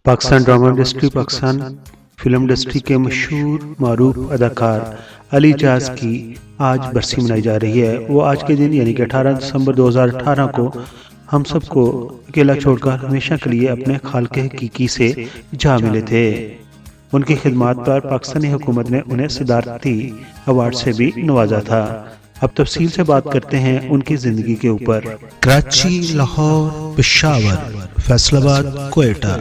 Pakistan drama industry, Pakistan film industry के मशहूर मारूफ अदाकार अली एजाज की आज बरसी मनाई जा रही है। वो आज के दिन यानी कि 18 दिसंबर 2018 को हम सबको अकेला छोड़कर हमेशा के लिए अपने खालिक हकीकी से जा मिले थे। उनकी खिदमत पर पाकिस्तानी हुकूमत ने उन्हें सदारती अवार्ड से भी नवाजा था। अब तफसील से बात करते हैं उनकी जिंदगी के ऊपर। कराची, लाहौर, पेशावर, फैसलाबाद, कोयटा,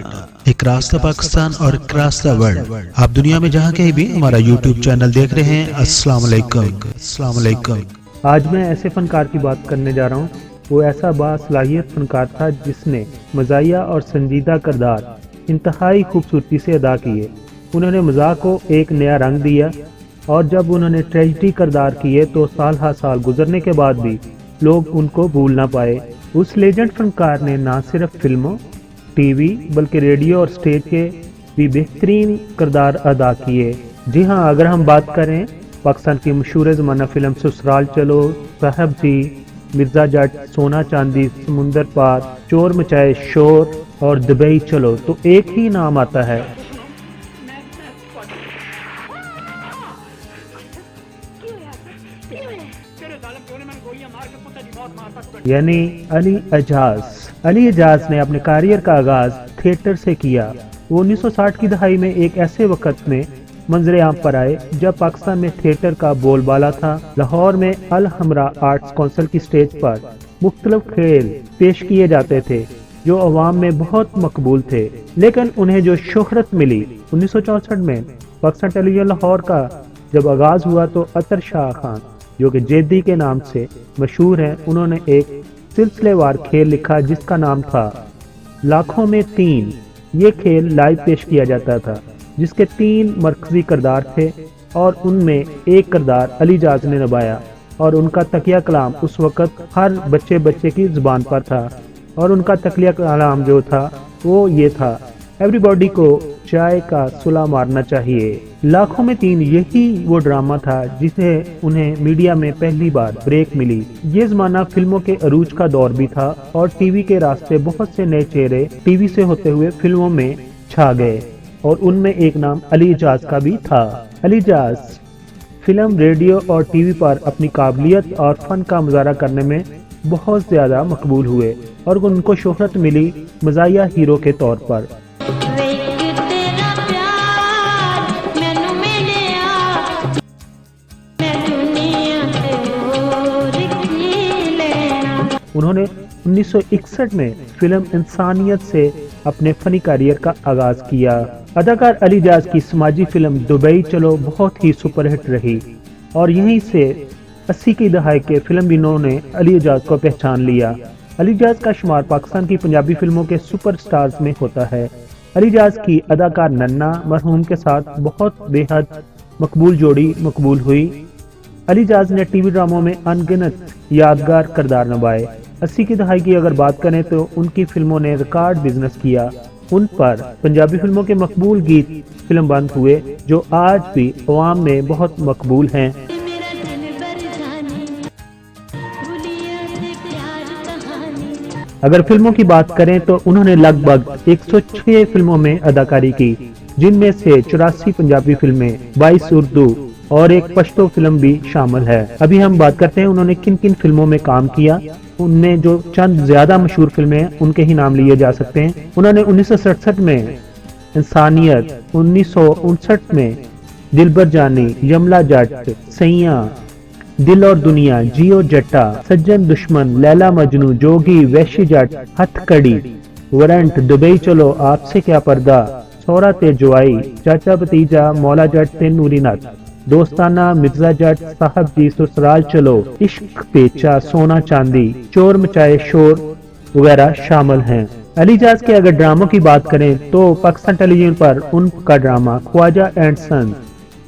एक रास्ता पाकिस्तान और एक रास्ता वर्ल्ड। आप दुनिया में जहाँ कहीं भी हमारा यूट्यूब चैनल देख रहे हैं, अस्सलाम वालेकुम। अस्सलाम वालेकुम। आज मैं ऐसे फनकार की बात करने जा रहा हूँ। वो ऐसा बासलाहियत फनकार था जिसने मज़ाहिया और संजीदा किरदार इंतहाई खूबसूरती से अदा किए। उन्होंने मज़ाक को एक नया रंग दिया और जब उन्होंने ट्रेजिडी किरदार किए तो साल हर साल गुजरने के बाद भी लोग उनको भूल ना पाए। उस लेजेंड फनकार ने ना सिर्फ फिल्मों, टीवी बल्कि रेडियो और स्टेज के भी बेहतरीन किरदार अदा किए। जी हाँ, अगर हम बात करें पाकिस्तान की मशहूर ज़माना फिल्म ससुराल चलो, साहब जी, मिर्ज़ा जट, सोना चांदी, समुंदर पार, चोर मचाए शोर और दुबई चलो, तो एक ही नाम आता है, यानी अली एजाज। अली एजाज ने अपने करियर का आगाज थिएटर से किया। वो 1960 की दहाई में एक ऐसे वक्त में मंजरे आम पर आए जब पाकिस्तान में थिएटर का बोलबाला था। लाहौर में अल हमरा आर्ट्स काउंसिल की स्टेज पर मुख्तलिफ खेल पेश किए जाते थे जो अवाम में बहुत मकबूल थे। लेकिन उन्हें जो शोहरत मिली 1964 में पाकिस्तान टेलीविजन लाहौर का जब आगाज हुआ तो अतर शाह खान, जो कि जेदी के नाम से मशहूर हैं, उन्होंने एक सिलसिलेवार खेल लिखा जिसका नाम था लाखों में तीन। ये खेल लाइव पेश किया जाता था जिसके 3 मरकजी किरदार थे और उनमें एक किरदार अली एजाज ने निभाया और उनका तकिया कलाम उस वक्त हर बच्चे की जुबान पर था और उनका तकिया कलाम जो था वो ये था, एवरीबॉडी को चाय का सुला मारना चाहिए। लाखों में तीन यही वो ड्रामा था जिसे उन्हें मीडिया में पहली बार ब्रेक मिली। ये जमाना फिल्मों के अरूज का दौर भी था और टीवी के रास्ते बहुत से नए चेहरे टीवी से होते हुए फिल्मों में छा गए और उनमें एक नाम अली एजाज का भी था। अली एजाज फिल्म, रेडियो और टीवी पर अपनी काबिलियत और फन का मुजाहरा करने में बहुत ज्यादा मकबूल हुए और उनको शोहरत मिली मज़ाहिया हीरो के तौर पर। उन्होंने 1961 में फिल्म इंसानियत से अपने फनी करियर का आगाज किया। अदाकार अली एजाज की समाजी फिल्म दुबई चलो बहुत ही सुपरहिट रही और यहीं से 80 की दहाई के फिल्म बिनों ने अली एजाज को पहचान लिया। अली एजाज का शुमार पाकिस्तान की पंजाबी फिल्मों के सुपरस्टार्स में होता है। अली एजाज की अदाकार नन्ना मरहूम के साथ बहुत बेहद मकबूल जोड़ी मकबूल हुई। अली एजाज ने टीवी ड्रामों में अनगिनत यादगार किरदार निभाए। 80 की दहाई की अगर बात करें तो उनकी फिल्मों ने रिकॉर्ड बिजनेस किया। उन पर पंजाबी फिल्मों के मकबूल गीत फिल्म बंद हुए जो आज भी अवाम में बहुत मकबूल हैं। अगर फिल्मों की बात करें तो उन्होंने लगभग 106 फिल्मों में अदाकारी की, जिनमें से 84 पंजाबी फिल्में, 22 उर्दू और एक पश्तो फिल्म भी शामिल है। अभी हम बात करते हैं उन्होंने किन किन फिल्मों में काम किया। उनमें जो चंद ज्यादा मशहूर फिल्में हैं उनके ही नाम लिए जा सकते हैं। उन्होंने 1967 में इंसानियत, 1959 में दिलबर जानी, यमला जट, सैया, दिल और दुनिया, जियो जट्टा, सज्जन दुश्मन, लैला मजनू, जोगी, वैशी जट, हथकड़ी, वारंट, दुबई चलो, आपसे क्या पर्दा, सौरा ते जुआई, चाचा भतीजा, मौला जट ते नूरी नत, दोस्ताना, मिर्जा जट, साहब जी, ससुराल चलो, इश्क पेचा, सोना चांदी, चोर मचाए शोर वगैरह शामिल हैं। अली एजाज के अगर ड्रामों की बात करें तो पाकिस्तान टेलीविजन पर उनका ड्रामा ख्वाजा एंड सन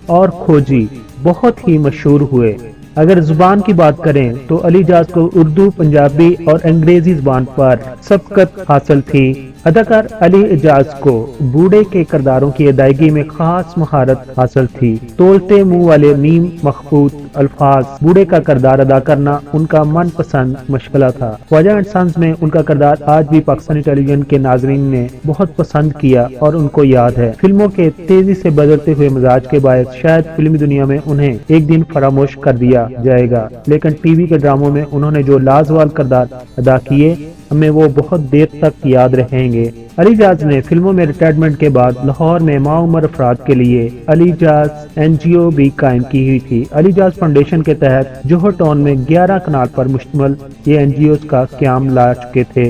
और खोजी बहुत ही मशहूर हुए। अगर जुबान की बात करें तो अली एजाज को उर्दू, पंजाबी और अंग्रेजी जुबान पर सबकत हासिल थी। अदाकार अली एजाज को बूढ़े के किरदारों की अदायगी में खास महारत हासिल थी। तोलते मुंह वाले नीम मखबूत अल्फाज बूढ़े का किरदार अदा करना उनका मनपसंद मशगला था। ख्वाजा एंड सन्स में उनका किरदार आज भी पाकिस्तानी टेलीविजन के नाजरीन ने बहुत पसंद किया और उनको याद है। फिल्मों के तेजी से बदलते हुए मिजाज के बायस शायद फिल्मी दुनिया में उन्हें एक दिन फरामोश कर दिया जाएगा, लेकिन टीवी के ड्रामों में उन्होंने जो लाजवाब किरदार अदा किए हमें वो बहुत देर तक याद रहेंगे। अली एजाज ने फिल्मों में रिटायरमेंट के बाद लाहौर में माउमर अफराद के लिए अली एजाज एनजीओ भी कायम की हुई थी। अली एजाज फाउंडेशन के तहत जोहर टाउन में 11 कनाल पर मुश्तमिल ये एनजीओ का क्याम ला चुके थे।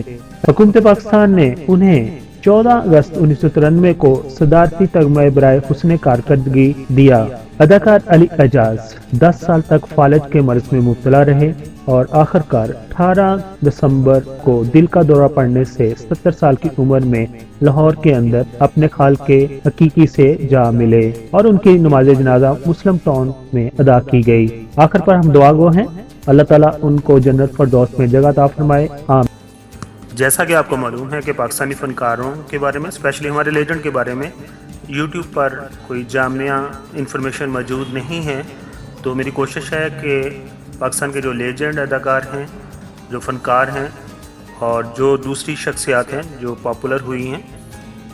हुकूमत पाकिस्तान ने उन्हें 14 अगस्त 1993 को सदारती तगमा बराए हुस्न कारकर्दगी दिया। अदाकार अली एजाज 10 साल तक फालज के मर्ज में मुब्तला रहे और आखिरकार 18 दिसंबर को दिल का दौरा पड़ने से 70 साल की उम्र में लाहौर के अंदर अपने खाल के हकीकी से जा मिले और उनकी नमाज जनाजा मुस्लिम टाउन में अदा की गई। आखिर पर हम दुआ गो हैं, अल्लाह ताला उनको जन्नत फरदौस में जगह अता फरमाए, आमीन। जैसा कि आपको मालूम है कि पाकिस्तानी फ़नकारों के बारे में, स्पेशली हमारे लेजेंड के बारे में यूट्यूब पर कोई जामिया इंफॉर्मेशन मौजूद नहीं है, तो मेरी कोशिश है कि पाकिस्तान के जो लेजेंड अदाकार हैं, जो फ़नकार हैं और जो दूसरी शख्सियात हैं जो पॉपुलर हुई हैं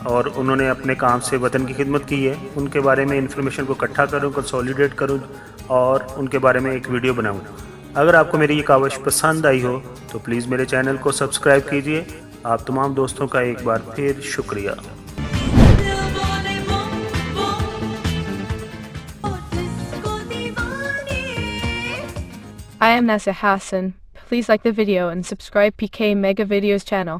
और उन्होंने अपने काम से वतन की खिदमत की है, उनके बारे में इंफॉर्मेशन को इकट्ठा करूँ, कंसोलिडेट करूँ और उनके बारे में एक वीडियो बनाऊँ। अगर आपको मेरी ये काविश पसंद आई हो तो प्लीज़ मेरे चैनल को सब्सक्राइब कीजिए। आप तमाम दोस्तों का एक बार फिर शुक्रिया। I am Nasser Hassan. Please like the video and subscribe PK Mega Videos channel.